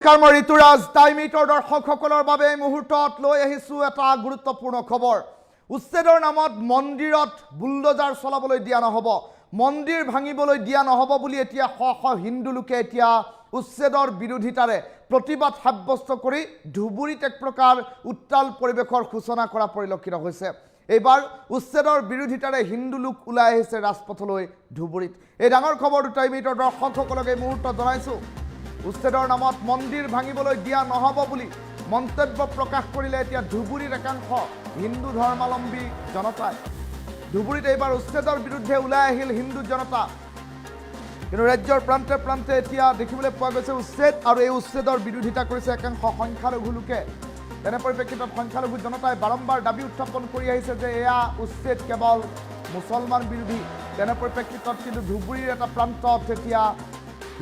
মই ঋতুৰাজ টাইমিটৰ দৰ্শকসকলৰ বাবে মুহূৰ্তত লৈ আহিছো এটা গুৰুত্বপূৰ্ণ খবৰ। উচ্ছেদৰ নামত মন্দিৰত বুলডোজাৰ চলাবলৈ দিয়া নহব, মন্দিৰ ভাঙিবলৈ দিয়া নহব বুলি এতিয়া শ শ হিন্দু লোকে এতিয়া উচ্ছেদৰ বিৰোধিতাৰে প্ৰতিবাদ সাব্যস্ত কৰি ধুবুৰীত এক প্ৰকাৰ উত্তাল পৰিৱেশৰ সূচনা কৰা পৰিলক্ষিত হৈছে। এইবাৰ উচ্ছেদৰ বিৰোধিতাৰে হিন্দু লোক ওলাই আহিছে ৰাজপথলৈ ধুবুৰীত। এই ডাঙৰ খবৰটো টাইমিটৰ দৰ্শকসকলক এই মুহূৰ্তত জনাইছো। উচ্ছেদৰ নামত মন্দিৰ ভাঙিবলৈ দিয়া নহব বুলি মন্তব্য প্ৰকাশ কৰিলে এতিয়া ধুবুৰীৰ একাংশ হিন্দু ধৰ্মাৱলম্বী জনতাই। ধুবুৰীত এইবাৰ উচ্ছেদৰ বিৰুদ্ধে ওলাই আহিল হিন্দু জনতা, কিন্তু ৰাজ্যৰ প্ৰান্তে প্ৰান্তে এতিয়া দেখিবলৈ পোৱা গৈছে উচ্ছেদ, আৰু এই উচ্ছেদৰ বিৰোধিতা কৰিছে একাংশ সংখ্যালঘু লোকে। তেনে পৰিপ্ৰেক্ষিতত সংখ্যালঘু জনতাই বাৰম্বাৰ দাবী উত্থাপন কৰি আহিছে যে এয়া উচ্ছেদ কেৱল মুছলমান বিৰোধী। তেনে পৰিপ্ৰেক্ষিতত কিন্তু ধুবুৰীৰ এটা প্ৰান্তত এতিয়া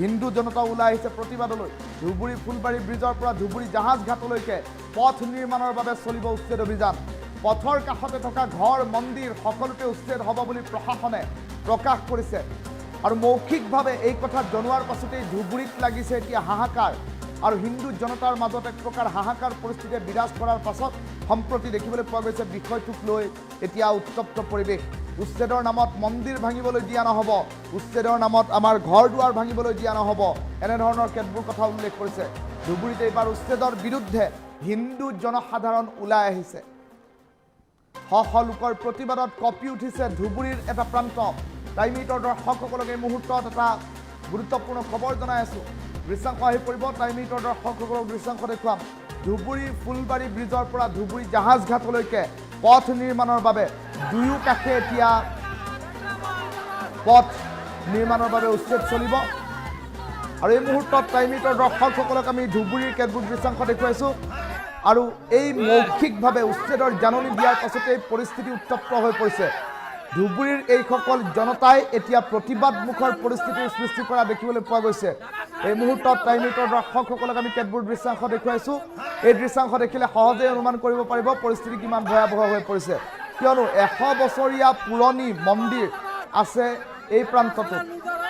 হিন্দু জনতা ওলাই আহিছে প্ৰতিবাদলৈ। ধুবুৰী ফুলবাৰী ব্ৰিজৰ পৰা ধুবুৰী জাহাজ ঘাটলৈকে পথ নিৰ্মাণৰ বাবে চলিব উচ্ছেদ অভিযান। পথৰ কাষতে থকা ঘৰ মন্দিৰ সকলোতে উচ্ছেদ হ'ব বুলি প্ৰশাসনে প্ৰকাশ কৰিছে, আৰু মৌখিকভাৱে এই কথা জনোৱাৰ পাছতেই ধুবুৰীত লাগিছে এতিয়া হাহাকাৰ, আৰু হিন্দু জনতাৰ মাজত এক প্ৰকাৰ হাহাকাৰ পৰিস্থিতিয়ে বিৰাজ কৰাৰ পাছত সম্প্ৰতি দেখিবলৈ পোৱা গৈছে বিষয়টোক লৈ এতিয়া উত্তপ্ত পৰিৱেশ। উচ্ছেদৰ নামত মন্দিৰ ভাঙিবলৈ দিয়া নহব, উচ্ছেদৰ নামত আমাৰ ঘৰ দুৱাৰ ভাঙিবলৈ দিয়া নহব, এনেধৰণৰ কেতবোৰ কথা উল্লেখ কৰিছে। ধুবুৰীত এইবাৰ উচ্ছেদৰ বিৰুদ্ধে হিন্দু জনসাধাৰণ ওলাই আহিছে। শ শ লোকৰ প্ৰতিবাদত কঁপি উঠিছে ধুবুৰীৰ এটা প্ৰান্ত। টাইমিটৰ দৰ্শকসকলক এই মুহূৰ্তত এটা গুৰুত্বপূৰ্ণ খবৰ জনাই আছো। দৃশ্যাংশ আহি পৰিব, টাইমিটৰ দৰ্শকসকলক দৃশ্যাংশ দেখুৱাম। ধুবুৰী ফুলবাৰী ব্ৰিজৰ পৰা ধুবুৰী জাহাজ ঘাটলৈকে পথ নিৰ্মাণৰ বাবে দুয়ো কাষে এতিয়া পথ নিৰ্মাণৰ বাবে উচ্ছেদ চলিব, আৰু এই মুহূৰ্তত টাইমিটৰ দৰ্শকসকলক আমি ধুবুৰীৰ কেতবোৰ দৃশ্যাংশ দেখুৱাইছোঁ। আৰু এই মৌখিকভাৱে উচ্ছেদৰ জাননী দিয়াৰ পাছতে এই পৰিস্থিতি উত্তপ্ত হৈ পৰিছে। ধুবুৰীৰ এইসকল জনতাই এতিয়া প্ৰতিবাদমুখৰ পৰিস্থিতিৰ সৃষ্টি কৰা দেখিবলৈ পোৱা গৈছে। এই মুহূৰ্তত টাইমিটৰ দৰ্শকসকলক আমি কেতবোৰ দৃশ্যাংশ দেখুৱাইছোঁ। এই দৃশ্যাংশ দেখিলে সহজেই অনুমান কৰিব পাৰিব পৰিস্থিতি কিমান ভয়াৱহ হৈ পৰিছে, কিয়নো 100 বছৰীয়া পুৰণি মন্দিৰ আছে এই প্ৰান্তটোত,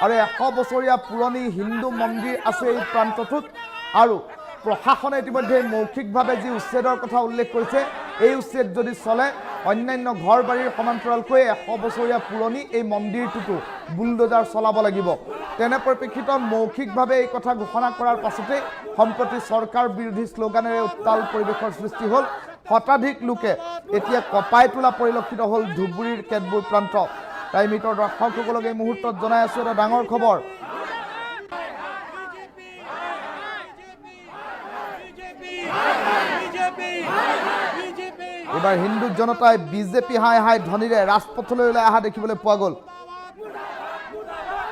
আৰু 100 বছৰীয়া পুৰণি হিন্দু মন্দিৰ আছে এই প্ৰান্তটোত, আৰু প্ৰশাসনে ইতিমধ্যে মৌখিকভাৱে যি উচ্ছেদৰ কথা উল্লেখ কৰিছে, এই উচ্ছেদ যদি চলে অন্যান্য ঘৰ বাৰীৰ সমান্তৰালকৈ 100 বছৰীয়া পুৰণি এই মন্দিৰটোতো বুলডোজাৰ চলাব লাগিব। তেনে পৰিপ্ৰেক্ষিতত মৌখিকভাৱে এই কথা ঘোষণা কৰাৰ পাছতে সম্প্ৰতি চৰকাৰ বিৰোধী শ্লোগানেৰে উত্তাল পৰিৱেশৰ সৃষ্টি হ'ল। শতাধিক লোকে এতিয়া কঁপাই তোলা পৰিলক্ষিত হ'ল ধুবুৰীৰ কেতবোৰ প্ৰান্ত। টাইমিটৰ দৰ্শকসকলক এই মুহূৰ্তত জনাই আছোঁ এটা ডাঙৰ খবৰ। এইবাৰ হিন্দু জনতাই বিজেপি হাই হাই ধ্বনিৰে ৰাজপথলৈ ওলাই অহা দেখিবলৈ পোৱা গ'ল,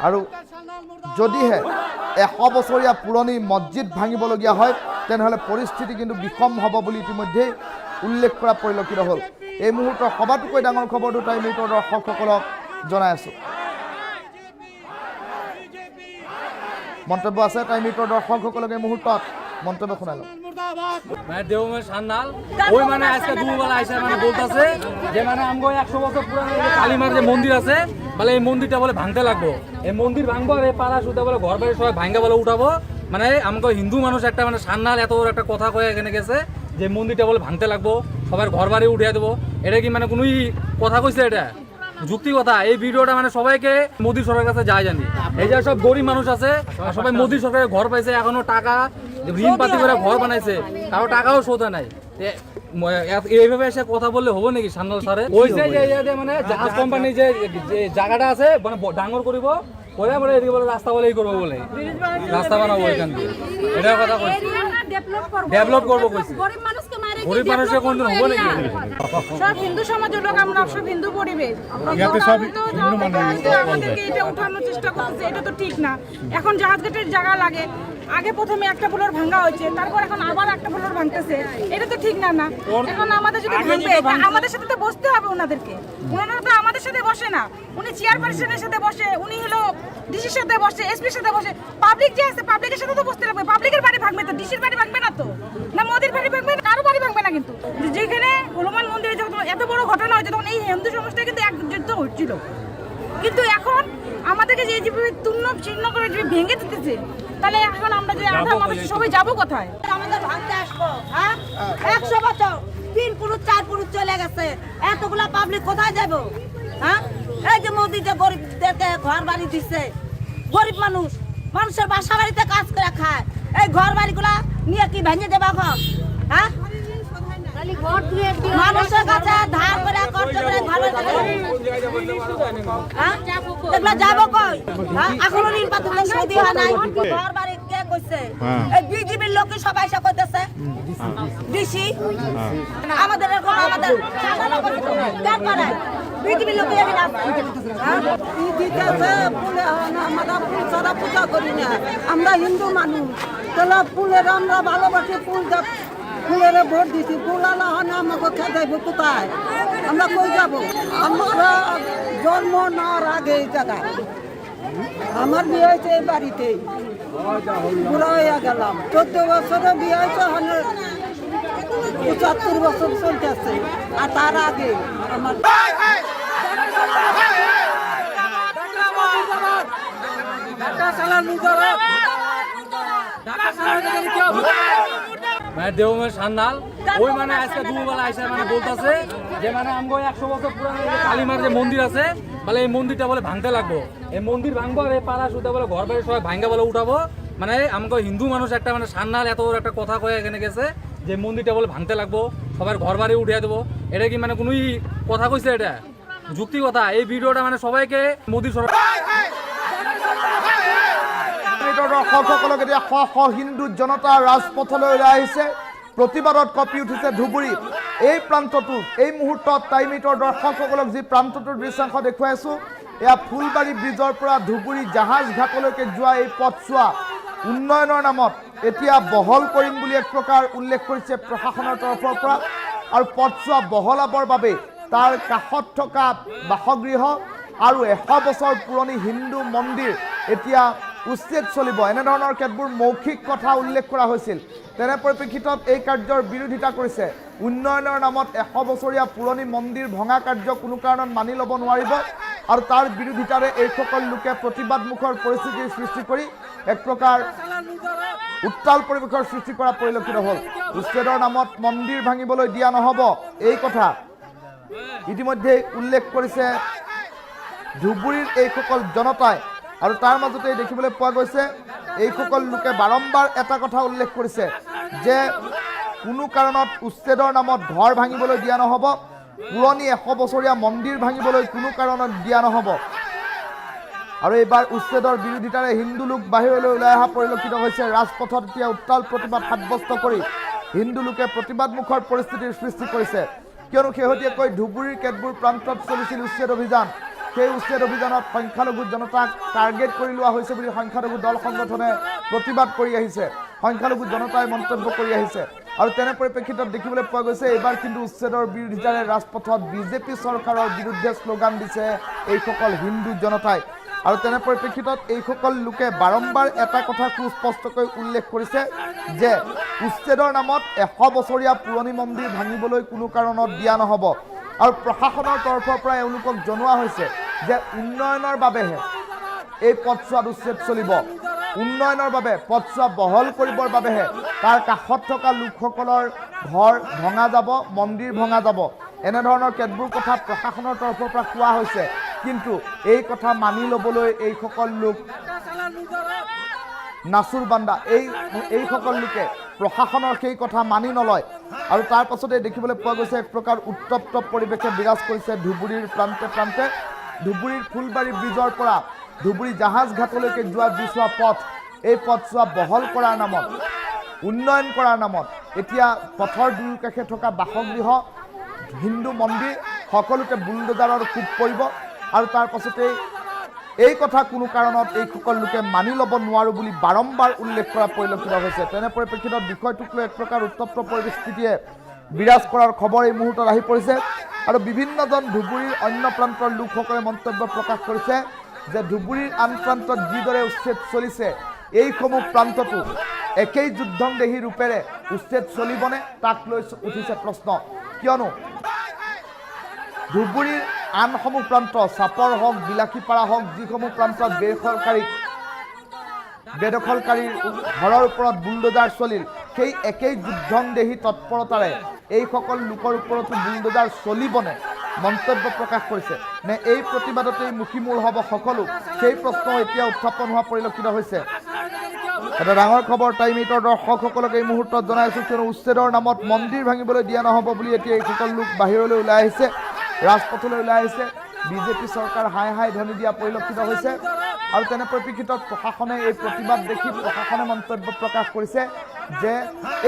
আৰু যদিহে 100 বছৰীয়া পুৰণি মছজিদ ভাঙিবলগীয়া হয় তেনেহ'লে পৰিস্থিতি কিন্তু বিষম হ'ব বুলি ইতিমধ্যেই উল্লেখ কৰা পৰিলক্ষিত হ'ল। এই মুহূৰ্তৰ সবাতোকৈ ডাঙৰ খবৰটো টাইমিটৰ দৰ্শকসকলক জনাই আছোঁ। মন্তব্য আছে টাইমিটৰ দৰ্শকসকলক এই মুহূৰ্তত মন্তব্য শুনাই লওক। মানে দেওমের সান্নাল ওই মানে আজকে দুবেলা আইসা মানে বলতেছে যে মানে আমগো 100 বছর পুরানো কালীমার যে মন্দির আছে বলে এই মন্দিরটা বলে ভাঙতে লাগবো, এই মন্দির ভাঙবো আর এই পাড়া সুদা বলে ঘর বাড়ি সবাই ভাঙ্গা বলে উঠাবো। মানে আমগো হিন্দু মানুষ একটা মানে সান্নাল এত বড় একটা কথা কয়ে এখানে গেছে যে মন্দিরটা বলে ভাঙতে লাগবো, সবার ঘর বাড়ি উঠিয়ে দেবো। এটা কি মানে কোনোই কথা কইছে? এটা যুক্তি কথা? এই ভিডিওটা মানে সবাইকে মোদী সরকারের কাছে যায় জানি। এই যে সব গরিব মানুষ আছে সবাই মোদী সরকারের ঘর পাইছে, এখনো টাকা ঋণ পাতি করে ঘর বানাইছে, কারো টাকাও শোধা নাই। এইভাবে এসে কথা বললে হবো নাকি? সান্নাল স্যারে ওইছে যে মানে জাহাজ কোম্পানি যে জায়গাটা আছে মানে ডাঙর করিব করে বলে এদিকে বলে রাস্তা বলেই করবো, বলে রাস্তা বানাবো এখান দিয়ে, এটার কথা কইছে। ডেভেলপ করবো কইছে। গরিব মানুষের কোনদিন হবো নাকি? সব হিন্দু সমাজের লোক, আমরা সব হিন্দু পরিবেশ, আমাদেরকে এটা উঠানোর চেষ্টা করছে, এটা তো ঠিক না। এখন জাহাজ ঘাটের জায়গা লাগে, আগে প্রথমে একটা ফ্লোর ভাঙা হয়েছে, তারপর এখন আবার একটা ফ্লোর ভাঙতেছে, এটা তো ঠিক না। না এখন আমাদের যদি ভাঙবে আমাদের সাথে তো বসতে হবে ওনাদেরকে, ওনারা তো আমাদের সাথে বসে না। উনি চেয়ারপারসনের সাথে বসে, উনি হলো ডিসির সাথে বসে, এসপির সাথে বসে, পাবলিক যে আছে পাবলিকের সাথে তো বসতে লাগবে। পাবলিকের বাড়ি ভাঙবে তো, ডিসির বাড়ি ভাঙবে না তো, না মোদির বাড়ি ভাঙবে, কারো বাড়ি ভাঙবে না। কিন্তু যেখানে হনুমান মন্দিরে যখন এত বড় ঘটনা হয়েছে তখন এই হিন্দু সমাজটা কিন্তু এক যুদ্ধ হচ্ছিল, কিন্তু এখন আমাদেরকে যে তুণ্ণ ছিন্ন করে যে ভেঙে দিতেছে তাহলে এখন আমরা যে আধা মানুষ সবাই যাবো কোথায়? আমাদের ভাঙতে আসবো, হ্যাঁ? 100 বছর 3 পুরুষ 4 পুরুষ চলে গেছে, এতগুলা পাবলিক কোথায় যাবো? হ্যাঁ, এই যে মোদিতে গরিবদেরকে ঘর বাড়ি দিচ্ছে, গরিব মানুষের বাসা বাড়িতে কাজ করে খায়, এই ঘর বাড়িগুলা নিয়ে কি ভেঙে দেবা ঘর? হ্যাঁ, মানুষের কাছে ধার করে কষ্ট করে ঘর বাড়ি এগুলা যাবো কই? হ্যাঁ, এখনো ঋণ পাথর সৌদি হয় নাই, ঘর বাড়ি কে কইছে? এই বিজেপির লোকে সবাই এসে কইতেছে ডিসি আমাদের এরকম আমাদের সাধারণ কার করে বিজেপির লোকে এখানে আমরা ফুল ছাড়া পূজা করি না, আমরা হিন্দু মানুষ, তাহলে ফুলের আমরা ভালোবাসি, ফুলের ভোট দিছি, ফুল আলা হয় না আমাকে খেতে যাবো কোথায়? আমরা কই যাব? আমরা জন্ম নেওয়ার আগে এই জায়গায় আমার বিয়ে হয়েছে এই বাড়িতেই, বুড়া হয়ে গেলাম, 14 বছরে বিয়ে হয়েছে, 75 বছর চলতেছে, আর তার আগে আমার মানে দেওমের সান্নাল ওই মানে আজকে দুবেলা আইসা মানে বলতাছে যে মানে আমগো 100 বছর পুরানো যে কালীমার যে মন্দির আছে বলে এই মন্দিরটা বলে ভাঙতে লাগবো, এই মন্দির ভাঙবো আর এই পাড়া সুতা বলে ঘর বাড়ি সবাই ভাঙ্গা বলে উঠাবো। মানে আমাকে হিন্দু মানুষ একটা মানে সান্নাল এত বড় একটা কথা কয়ে এখানে গেছে যে মন্দিরটা বলে ভাঙতে লাগবো, সবার ঘর বাড়ি উঠিয়ে দেবো। এটা কি মানে কোনোই কথা কইছে? এটা যুক্তি কথা? এই ভিডিওটা মানে সবাইকে মোদী সরকার দৰ্শকসকলক এতিয়া শ শ হিন্দু জনতা ৰাজপথলৈ ওলাই আহিছে, প্ৰতিবাদত কঁপি উঠিছে ধুবুৰী। এই প্ৰান্তটো এই মুহূৰ্তত টাইমিটৰ দৰ্শকসকলক যি প্ৰান্তটোৰ দৃশ্যাংশ দেখুৱাইছোঁ, এয়া ফুলবাৰী ব্ৰিজৰ পৰা ধুবুৰী জাহাজ ঘাটলৈকে যোৱা এই পথছোৱা উন্নয়নৰ নামত এতিয়া বহল কৰিম বুলি এক প্ৰকাৰ উল্লেখ কৰিছে প্ৰশাসনৰ তৰফৰ পৰা। আৰু পথছোৱা বহলাবৰ বাবে তাৰ কাষত থকা বাসগৃহ আৰু 100 বছৰ পুৰণি হিন্দু মন্দিৰ এতিয়া উচ্ছেদ চলিব, এনেধৰণৰ কেতবোৰ মৌখিক কথা উল্লেখ কৰা হৈছিল। তেনে পৰিপ্ৰেক্ষিতত এই কাৰ্যৰ বিৰোধিতা কৰিছে। উন্নয়নৰ নামত 100 বছৰীয়া পুৰণি মন্দিৰ ভঙা কাৰ্য কোনো কাৰণত মানি ল'ব নোৱাৰিব আৰু তাৰ বিৰোধিতাৰে এইসকল লোকে প্ৰতিবাদমুখৰ পৰিস্থিতিৰ সৃষ্টি কৰি এক প্ৰকাৰ উত্তাল পৰিৱেশৰ সৃষ্টি কৰা পৰিলক্ষিত হ'ল। উচ্ছেদৰ নামত মন্দিৰ ভাঙিবলৈ দিয়া নহ'ব, এই কথা ইতিমধ্যে উল্লেখ কৰিছে ধুবুৰীৰ এইসকল জনতাই। আৰু তাৰ মাজতে দেখিবলৈ পোৱা গৈছে এইসকল লোকে বাৰম্বাৰ এটা কথা উল্লেখ কৰিছে যে কোনো কাৰণত উচ্ছেদৰ নামত ঘৰ ভাঙিবলৈ দিয়া নহ'ব, পুৰণি 100 বছৰীয়া মন্দিৰ ভাঙিবলৈ কোনো কাৰণত দিয়া নহ'ব। আৰু এইবাৰ উচ্ছেদৰ বিৰোধিতাৰে হিন্দু লোক বাহিৰলৈ ওলাই অহা পৰিলক্ষিত হৈছে। ৰাজপথত এতিয়া উত্তাল প্ৰতিবাদ সাব্যস্ত কৰি হিন্দু লোকে প্ৰতিবাদমুখৰ পৰিস্থিতিৰ সৃষ্টি কৰিছে, কিয়নো শেহতীয়াকৈ ধুবুৰীৰ কেতবোৰ প্ৰান্তত চলিছিল উচ্ছেদ অভিযান। সেই উচ্ছেদ অভিযানত সংখ্যালঘু জনতাক টাৰ্গেট কৰি লোৱা হৈছে বুলি সংখ্যালঘু দল সংগঠনে প্ৰতিবাদ কৰি আহিছে, সংখ্যালঘু জনতাই মন্তব্য কৰি আহিছে। আৰু তেনে পৰিপ্ৰেক্ষিতত দেখিবলৈ পোৱা গৈছে এইবাৰ কিন্তু উচ্ছেদৰ বিৰোধিতাৰে ৰাজপথত বিজেপি চৰকাৰৰ বিৰুদ্ধে শ্লোগান দিছে এইসকল হিন্দু জনতাই। আৰু তেনে পৰিপ্ৰেক্ষিতত এইসকল লোকে বাৰম্বাৰ এটা কথা সুস্পষ্টকৈ উল্লেখ কৰিছে যে উচ্ছেদৰ নামত 100 বছৰীয়া পুৰণি মন্দিৰ ভাঙিবলৈ কোনো কাৰণত দিয়া নহ'ব। আৰু প্ৰশাসনৰ তৰফৰ পৰা এওঁলোকক জনোৱা হৈছে যে উন্নয়নৰ বাবেহে এই পথছোৱাত উচ্ছেদ চলিব, উন্নয়নৰ বাবে পথছোৱা বহল কৰিবৰ বাবেহে তাৰ কাষত থকা লোকসকলৰ ঘৰ ভঙা যাব, মন্দিৰ ভঙা যাব, এনেধৰণৰ কেতবোৰ কথা প্ৰশাসনৰ তৰফৰ পৰা কোৱা হৈছে। কিন্তু এই কথা মানি ল'বলৈ এইসকল লোক নাচুৰ বান্দা, এইসকল লোকে প্ৰশাসনৰ সেই কথা মানি নলয়। আৰু তাৰ পাছতে দেখিবলৈ পোৱা গৈছে এক প্ৰকাৰ উত্তপ্ত পৰিৱেশে বিৰাজ কৰিছে ধুবুৰীৰ প্ৰান্তে প্ৰান্তে। ধুবুৰীৰ ফুলবাৰী ব্ৰিজৰ পৰা ধুবুৰী জাহাজ ঘাটলৈকে যোৱা যিছোৱা পথ, এই পথছোৱা বহল কৰাৰ নামত, উন্নয়ন কৰাৰ নামত এতিয়া পথৰ দুয়োকাষে থকা বাসগৃহ, হিন্দু মন্দিৰ সকলোতে বুলডোজাৰৰ কোব পৰিব। আৰু তাৰ পাছতেই এই কথা কোনো কাৰণত এইসকল লোকে মানি ল'ব নোৱাৰোঁ বুলি বাৰম্বাৰ উল্লেখ কৰা পৰিলক্ষিত হৈছে। তেনে পৰিপ্ৰেক্ষিতত বিষয়টোক লৈ এক প্ৰকাৰ উত্তপ্ত পৰিস্থিতিয়ে বিৰাজ কৰাৰ খবৰ এই মুহূৰ্তত আহি পৰিছে। আৰু বিভিন্নজন ধুবুৰীৰ অন্য প্ৰান্তৰ লোকসকলে মন্তব্য প্ৰকাশ কৰিছে যে ধুবুৰীৰ আন প্ৰান্তত যিদৰে উচ্ছেদ চলিছে এইসমূহ প্ৰান্ততো একেই যুদ্ধংদেহী ৰূপেৰে উচ্ছেদ চলিবনে, তাক লৈ উঠিছে প্ৰশ্ন। কিয়নো ধুবুৰীৰ আনসমূহ প্ৰান্ত চাপৰ হওক, বিলাসীপাৰা হওক, যিসমূহ প্ৰান্তত বেচৰকাৰী বেদখলকাৰীৰ ঘৰৰ ওপৰত বুলডোজাৰ চলিল সেই একেই যুদ্ধংদেহী তৎপৰতাৰে এইসকল লোকৰ ওপৰতো বুলডোজাৰ চলিবনে মন্তব্য প্ৰকাশ কৰিছে নে এই প্ৰতিবাদতেই মুখীমূৰ হ'ব সকলো সেই প্ৰশ্ন এতিয়া উত্থাপন হোৱা পৰিলক্ষিত হৈছে। এটা ডাঙৰ খবৰ টাইম 8ৰ দৰ্শকসকলক এই মুহূৰ্তত জনাইছোঁ, কিয়নো উচ্ছেদৰ নামত মন্দিৰ ভাঙিবলৈ দিয়া নহ'ব বুলি এতিয়া এইসকল লোক বাহিৰলৈ ওলাই আহিছে, ৰাজপথলৈ ওলাই আহিছে। বিজেপি চৰকাৰ হাই হাই ধ্বনি দিয়া পৰিলক্ষিত হৈছে আৰু তেনে পৰিপ্ৰেক্ষিতত প্ৰশাসনে এই প্ৰতিবাদ দেখি প্ৰশাসনে মন্তব্য প্ৰকাশ কৰিছে যে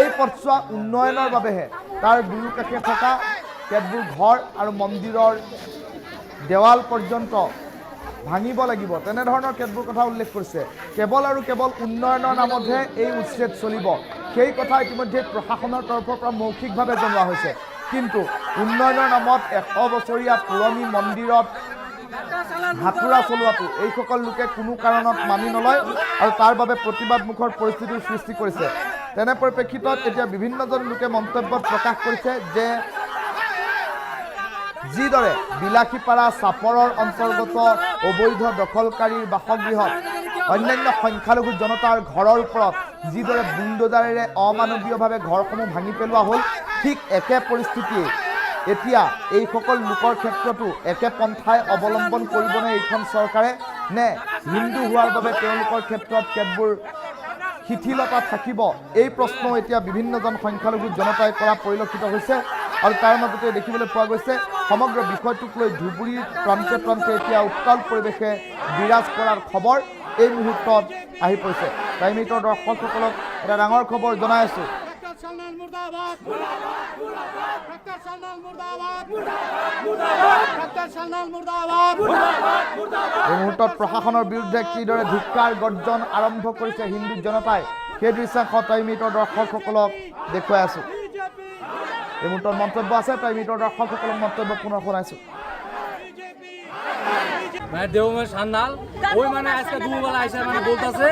এই পথছোৱা উন্নয়নৰ বাবেহে তাৰ দুয়োকাষে থকা কেতবোৰ ঘৰ আৰু মন্দিৰৰ দেৱাল পৰ্যন্ত ভাঙিব লাগিব, তেনেধৰণৰ কেতবোৰ কথা উল্লেখ কৰিছে। কেৱল আৰু কেৱল উন্নয়নৰ নামতহে এই উচ্ছেদ চলিব সেই কথা ইতিমধ্যে প্ৰশাসনৰ তৰফৰ পৰা মৌখিকভাৱে জনোৱা হৈছে। কিন্তু উন্নয়নৰ নামত 100 বছৰীয়া পুৰণি মন্দিৰত হাতুৰা চলোৱাটো এইসকল লোকে কোনো কাৰণত মানি নলয় আৰু তাৰ বাবে প্ৰতিবাদমুখৰ পৰিস্থিতিৰ সৃষ্টি কৰিছে। তেনে পৰিপ্ৰেক্ষিতত এতিয়া বিভিন্নজন লোকে মন্তব্যত প্ৰকাশ কৰিছে যে যিদৰে বিলাসীপাৰা চাপৰৰ অন্তৰ্গত অবৈধ দখলকাৰীৰ বাসগৃহত অন্যান্য সংখ্যালঘু জনতাৰ ঘৰৰ ওপৰত যিদৰে বুলডোজাৰেৰে অমানৱীয়ভাৱে ঘৰসমূহ ভাঙি পেলোৱা হ'ল, ঠিক একে পৰিস্থিতি এতিয়া এইসকল লোকৰ ক্ষেত্ৰতো একে পন্থাই অৱলম্বন কৰিবনে এইখন চৰকাৰে, নে হিন্দু হোৱাৰ বাবে তেওঁলোকৰ ক্ষেত্ৰত কেতবোৰ শিথিলতা থাকিব, এই প্ৰশ্ন এতিয়া বিভিন্নজন সংখ্যালঘু জনতাই কৰা পৰিলক্ষিত হৈছে। আৰু তাৰ মাজতে দেখিবলৈ পোৱা গৈছে সমগ্ৰ বিষয়টোক লৈ ধুবুৰীৰ প্ৰান্তে প্ৰান্তে এতিয়া উত্তাল পৰিৱেশে বিৰাজ কৰাৰ খবৰ এই মুহূৰ্তত আহি পৰিছে। টাইম 8ৰ দৰ্শকসকলক এটা ডাঙৰ খবৰ জনাই আছোঁ। এই মুহূৰ্তত প্ৰশাসনৰ বিৰুদ্ধে কিদৰে ধিক্কাৰ গৰ্জন আৰম্ভ কৰিছে হিন্দু জনতাই সেই দৃশ্যাংশ টাইম 8ৰ দৰ্শকসকলক দেখুৱাই আছোঁ। এই মুহূৰ্তত মন্তব্য আছে, টাইম 8ৰ দৰ্শকসকলক মন্তব্য পুনৰ শুনাইছোঁ। মানে দেওমের সান্নাল ওই মানে আজকে দুপুরবেলা আইসা মানে বলতেছে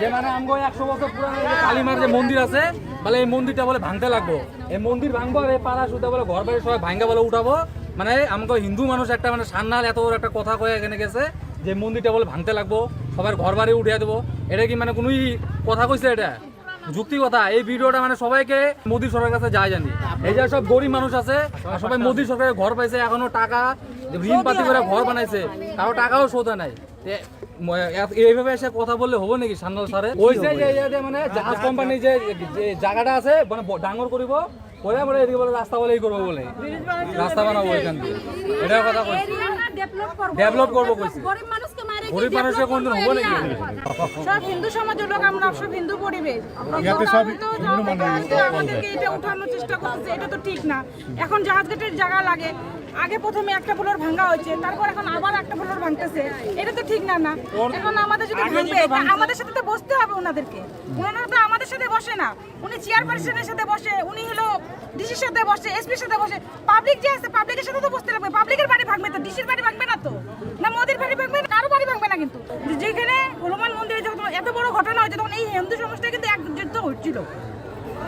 যে মানে আমগো 100 বছর পুরানো যে কালীমার যে মন্দির আছে বলে এই মন্দিরটা বলে ভাঙতে লাগবো, এই মন্দির ভাঙবো আর এই পাড়া সুদা বলে ঘর বাড়ি সবাই ভাঙ্গা বলে উঠাবো। মানে আমগো হিন্দু মানুষ একটা মানে সান্নাল এত বড় একটা কথা কয়ে এখানে গেছে যে মন্দিরটা বলে ভাঙতে লাগবো, সবার ঘর বাড়ি উঠিয়ে দেবো। এটা কি মানে কোনোই কথা কইছে? এটা যুক্তি কথা। এই ভিডিওটা মানে সবাইকে মোদী সরকারের কাছে যায় জানি, এই যে সব গরিব মানুষ আছে সবাই মোদী সরকারের ঘর পাইছে, এখনো টাকা ঋণ পাতি করে ঘর বানাইছে, কারো টাকাও শোধা নাই। এইভাবে এসে কথা বললে হবো নাকি সান্নাল স্যারে? ওই যে মানে জাহাজ কোম্পানি যে জায়গাটা আছে মানে ডাঙর করিব করে বলে এদিকে বলে রাস্তা বলেই করবো বলে রাস্তা বানাবো এখান থেকে, এটার কথা কইছি। ডেভেলপ করবো কইছি, গরিব মানুষের কোনদিন হবো নাকি? সব হিন্দু সমাজের লোক, আমরা সব হিন্দু পরিবেশ, আমাদেরকে এটা উঠানোর চেষ্টা করছে, এটা তো ঠিক না। এখন জাহাজ গেটের জায়গা লাগে, আগে প্রথমে একটা ফ্লোর ভাঙা হয়েছে, তারপর এখন আবার একটা ফ্লোর ভাঙতেছে, এটা তো ঠিক না। না এখন আমাদের যদি ভাঙবে আমাদের সাথে তো বসতে হবে ওনাদেরকে, ওনারা তো আমাদের সাথে বসে না, উনি চেয়ারপারসনের সাথে বসে, উনি হলো ডিসির সাথে বসে, এসপির সাথে বসে, পাবলিক যে আছে পাবলিকের সাথে তো বসতে লাগবে। পাবলিকের বাড়ি ভাঙবে তো, ডিসির বাড়ি ভাঙবে না তো, না মোদির বাড়ি ভাঙবে, কারো বাড়ি ভাঙবে না। কিন্তু যেখানে হনুমান মন্দিরে যখন এত বড় ঘটনা হয়েছে তখন এই হিন্দু সমাজটা কিন্তু একযুক্ত হচ্ছিল,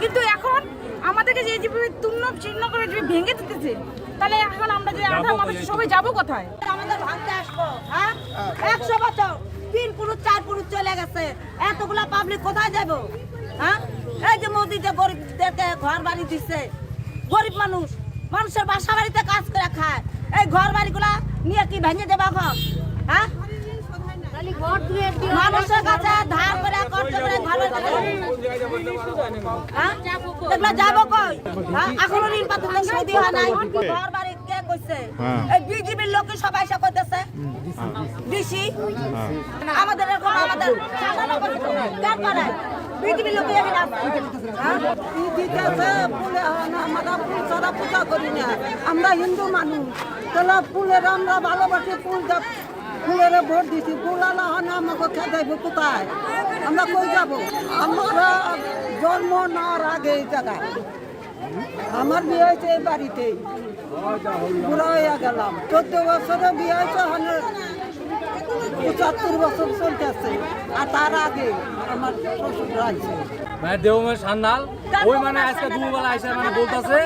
কিন্তু এখন আমাদেরকে যে যেভাবে তুণ্ণ চিহ্ন করে যে ভেঙে দিতেছে, তাহলে এখন আমরা যে আধা মানুষ সবাই যাবো কোথায়? আমাদের ভাঙতে আসবো, হ্যাঁ 100 বছর 3 পুরুষ 4 পুরুষ চলে গেছে, এতগুলা পাবলিক কোথায় যাবো? হ্যাঁ এই যে মোদি যে গরিবদেরকে ঘর বাড়ি দিচ্ছে, গরিব মানুষ মানুষের বাসা বাড়িতে কাজ করে খায়, এই ঘর বাড়িগুলা নিয়ে কি ভেঙে দেবা ঘর? হ্যাঁ মানুষের কাছে ধার করে কষ্ট করে ঘর যাবো কই? এখনো ঋণ পাতি সৌদি হয় নাই, ঘর বাড়ি কে কইছে? এই বিজেপির লোক সবাই এসে কইতেছে ডিসি আমাদের এরকম আমাদের বিজেপির লোক আমরা ফুল ছাড়া পূজা করি না, আমরা হিন্দু মানুষ, তাহলে ফুলের আমরা ভালোবাসি, ফুলের ভোট দিছি, ফুলালা হয় না আমাকে খেতে কোথায়? আমরা কই যাবো? আমরা জন্ম নেওয়ার আগে এই জায়গায় আমার বিয়ে হয়েছে এই বাড়িতেই, বুড়া হইয়া গেলাম, 14 বছরে বিয়ে হয়েছে, 75 বছর চলতেছে, আর তার আগে আমার শ্বশুর আছে। মানে দেওমের সান্নাল ওই মানে আজকে দুপুরবেলা আইসা মানে বলতেছে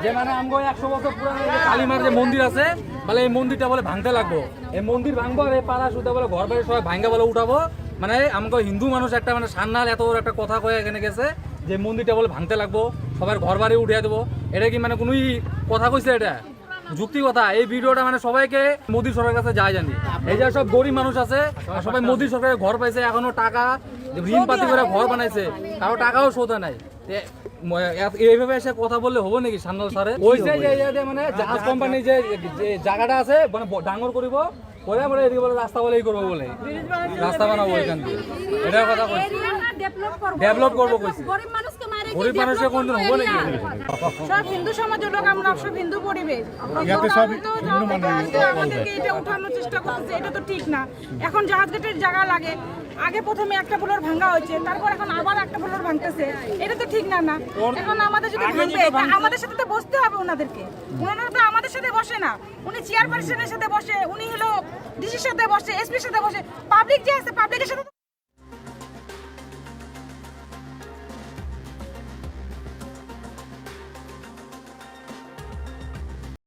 যে মানে আমগো 100 বছর পুরানো যে কালীমার যে মন্দির আছে বলে এই মন্দিরটা বলে ভাঙতে লাগবো, এই মন্দির ভাঙবো আর এই পাড়া সুদা বলে ঘর বাড়ি সবাই ভাঙ্গা বলে উঠাবো। মানে আমাকে হিন্দু মানুষ একটা মানে সান্নাল এত বড় একটা কথা কয়ে এখানে গেছে যে মন্দিরটা বলে ভাঙতে লাগবো, সবার ঘর বাড়ি উঠিয়ে দেবো। এটা কি মানে কোনোই কথা কইছে? এটা যুক্তি কথা? এই ভিডিওটা মানে সবাইকে মোদী সরকারের কাছে যায় জানি। এই যে সব গরিব মানুষ আছে সবাই মোদী সরকারের ঘর পাইছে, এখনো টাকা ঋণ পাতি করে ঘর বানাইছে, কারো টাকাও শোধ নাই। এইভাবে এসে কথা বললে হবো নাকি সান্নাল স্যারে? ওইছে যে মানে জাহাজ কোম্পানি যে জায়গাটা আছে মানে ডাঙর করিব বলে আমরা এদিকে বলে রাস্তা বলে এই করবো বলে রাস্তা বানাবো এখান থেকে, এটার কথা বলছি। ডেভেলপ করবো কইছে। গরিব মানুষের কোনদিন হবো নাকি? সব হিন্দু সমাজের লোক, আমরা সব হিন্দু পরিবেশ, আমাদেরকে এটা উঠানোর চেষ্টা করছে, এটা তো ঠিক না। এখন জাহাজ গেটের জায়গা লাগে, আগে প্রথমে একটা ফ্লোর ভাঙা হয়েছে, তারপর এখন আবার একটা ফ্লোর ভাঙতেছে, এটা তো ঠিক না। এখন আমাদের যদি ভাঙবে আমাদের সাথে তো বসতে হবে ওনাদেরকে, ওনারা তো আমাদের সাথে বসে না, উনি চেয়ারপারসনের সাথে বসে, উনি হলো ডিসির সাথে বসে, এসপির সাথে বসে, পাবলিক যে আছে পাবলিকের সাথে